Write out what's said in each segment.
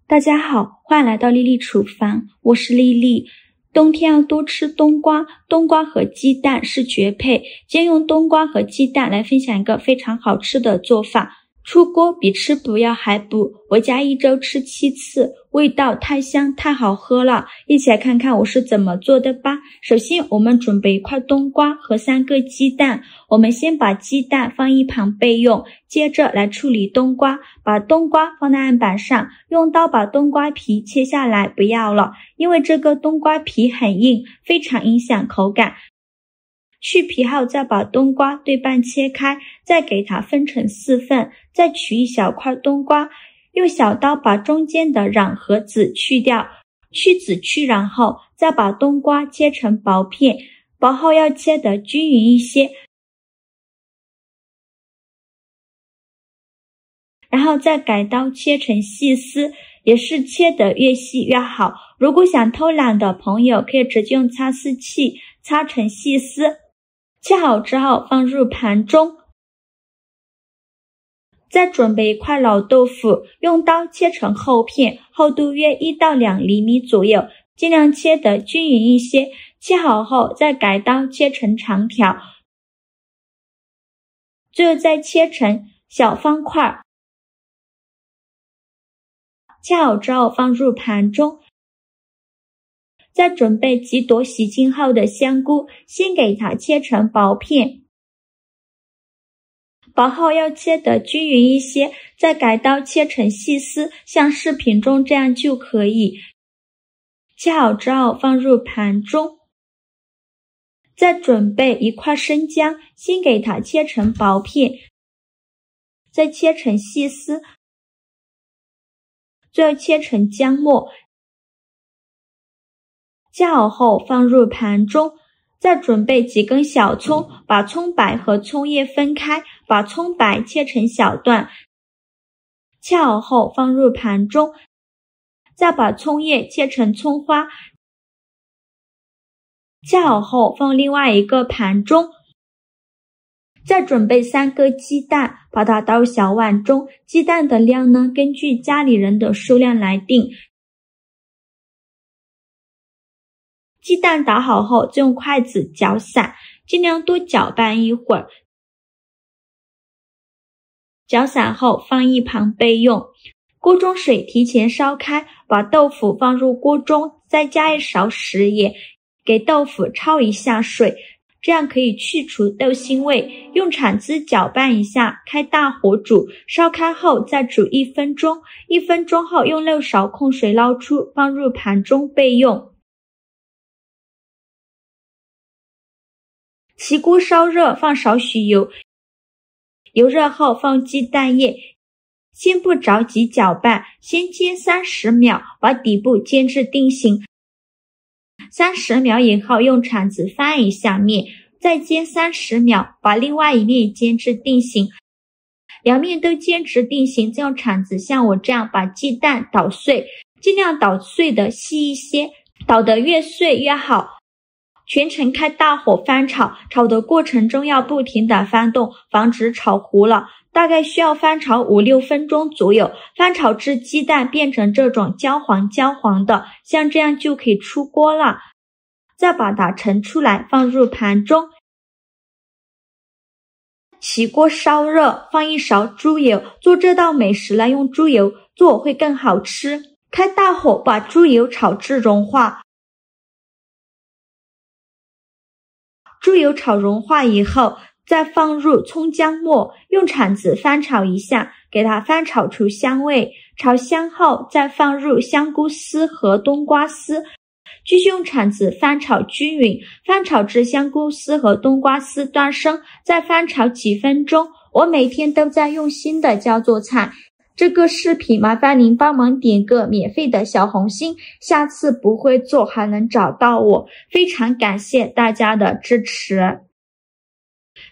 大家好，欢迎来到丽丽厨房，我是丽丽。冬天要多吃冬瓜，冬瓜和鸡蛋是绝配。今天用冬瓜和鸡蛋来分享一个非常好吃的做法。出锅比吃补药还补，我家一周吃7次，味道太香太好喝了。一起来看看我是怎么做的吧。首先我们准备1块冬瓜和3个鸡蛋，我们先把鸡蛋放一旁备用，接着来处理冬瓜。把冬瓜放在案板上，用刀把冬瓜皮切下来，不要了，因为这个冬瓜皮很硬，非常影响口感。去皮后再把冬瓜对半切开，再给它分成4份，再取一小块冬瓜，用小刀把中间的瓤和籽去掉，去籽去瓤后，再把冬瓜切成薄片，薄后要切得均匀一些，然后再改刀切成细丝，也是切得越细越好。如果想偷懒的朋友，可以直接用擦丝器擦成细丝。切好之后放入盘中，再准备1块老豆腐，用刀切成厚片，厚度约1到2厘米左右，尽量切得均匀一些。切好后再改刀切成长条，最后再切成小方块。切好之后放入盘中，再准备几朵洗净后的香菇，先给它切成薄片，薄后要切得均匀一些，再改刀切成细丝，像视频中这样就可以。切好之后放入盘中，再准备1块生姜，先给它切成薄片，再切成细丝，最后切成姜末。切好后放入盘中，再准备几根小葱，把葱白和葱叶分开，把葱白切成小段。切好后放入盘中，再把葱叶切成葱花。切好后放另外一个盘中，再准备3个鸡蛋，把它倒小碗中。鸡蛋的量呢，根据家里人的数量来定。鸡蛋打好后，再用筷子搅散，尽量多搅拌一会儿。搅散后放一旁备用。锅中水提前烧开，把豆腐放入锅中，再加1勺食盐，给豆腐焯一下水，这样可以去除豆腥味。用铲子搅拌一下，开大火煮，烧开后再煮1分钟。1分钟后用漏勺控水捞出，放入盘中备用。起锅烧热，放少许油，油热后放鸡蛋液，先不着急搅拌，先煎30秒，把底部煎至定型。30秒以后用铲子翻一下面，再煎30秒，把另外一面煎至定型。2面都煎至定型，再用铲子像我这样把鸡蛋捣碎，尽量捣碎的细一些，捣得越碎越好。全程开大火翻炒，炒的过程中要不停地翻动，防止炒糊了。大概需要翻炒5-6分钟左右，翻炒至鸡蛋变成这种焦黄的，像这样就可以出锅了。再把它盛出来，放入盘中。起锅烧热，放1勺猪油，做这道美食来用猪油做会更好吃。开大火把猪油炒至融化。猪油炒融化以后，再放入葱姜末，用铲子翻炒一下，给它翻炒出香味。炒香后，再放入香菇丝和冬瓜丝，继续用铲子翻炒均匀，翻炒至香菇丝和冬瓜丝断生，再翻炒几分钟。我每天都在用心的教做菜。这个视频麻烦您帮忙点个免费的小红心，下次不会做还能找到我，非常感谢大家的支持。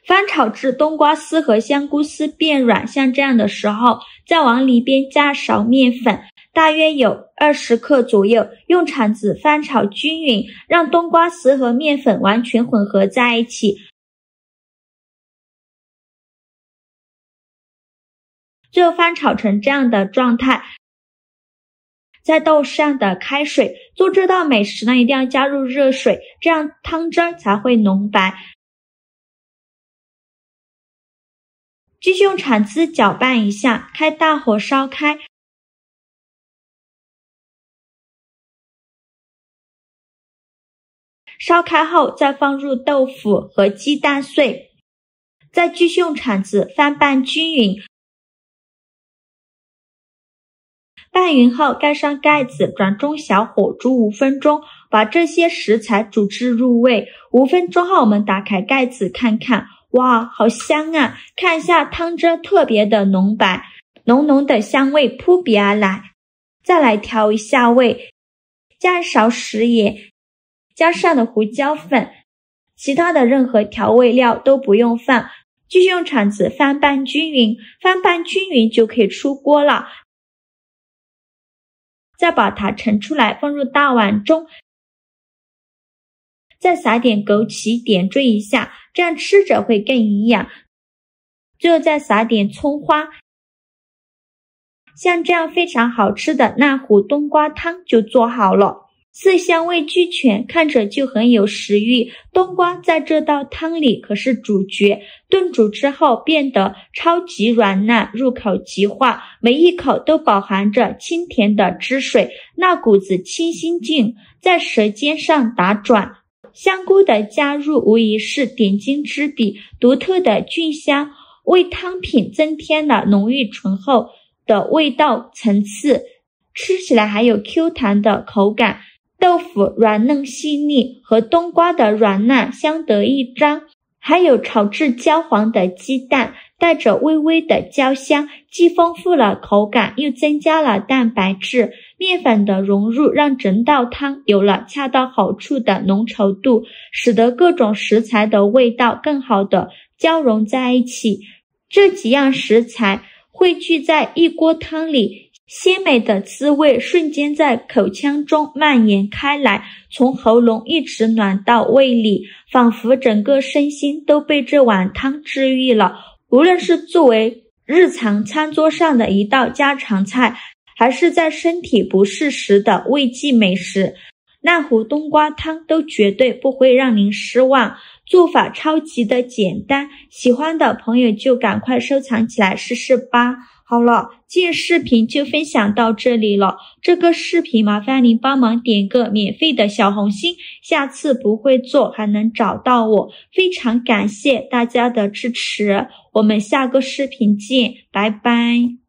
翻炒至冬瓜丝和香菇丝变软，像这样的时候，再往里边加勺面粉，大约有20克左右，用铲子翻炒均匀，让冬瓜丝和面粉完全混合在一起。最后翻炒成这样的状态，在豆上的开水。做这道美食呢，一定要加入热水，这样汤汁才会浓白。继续用铲子搅拌一下，开大火烧开。烧开后再放入豆腐和鸡蛋碎，再继续用铲子翻拌均匀。拌匀后盖上盖子，转中小火煮5分钟，把这些食材煮至入味。5分钟后我们打开盖子看看，哇，好香啊！看一下汤汁特别的浓白，浓浓的香味扑鼻而来。再来调一下味，加一勺食盐，加上的胡椒粉，其他的任何调味料都不用放。继续用铲子翻拌均匀，翻拌均匀就可以出锅了。再把它盛出来，放入大碗中，再撒点枸杞点缀一下，这样吃着会更营养。最后再撒点葱花，像这样非常好吃的那湖冬瓜汤就做好了，色香味俱全，看着就很有食欲。冬瓜在这道汤里可是主角，炖煮之后变得超级软烂，入口即化，每一口都饱含着清甜的汁水，那股子清新劲在舌尖上打转。香菇的加入无疑是点睛之笔，独特的菌香为汤品增添了浓郁醇厚的味道层次，吃起来还有 Q 弹的口感。豆腐软嫩细腻，和冬瓜的软烂相得益彰，还有炒至焦黄的鸡蛋，带着微微的焦香，既丰富了口感，又增加了蛋白质。面粉的融入让整道汤有了恰到好处的浓稠度，使得各种食材的味道更好的交融在一起。这几样食材汇聚在一锅汤里，鲜美的滋味瞬间在口腔中蔓延开来，从喉咙一直暖到胃里，仿佛整个身心都被这碗汤治愈了。无论是作为日常餐桌上的一道家常菜，还是在身体不适时的慰藉美食，那湖冬瓜汤都绝对不会让您失望。做法超级的简单，喜欢的朋友就赶快收藏起来试试吧。好了，今日视频就分享到这里了。这个视频麻烦您帮忙点个免费的小红心，下次不会做还能找到我。非常感谢大家的支持，我们下个视频见，拜拜。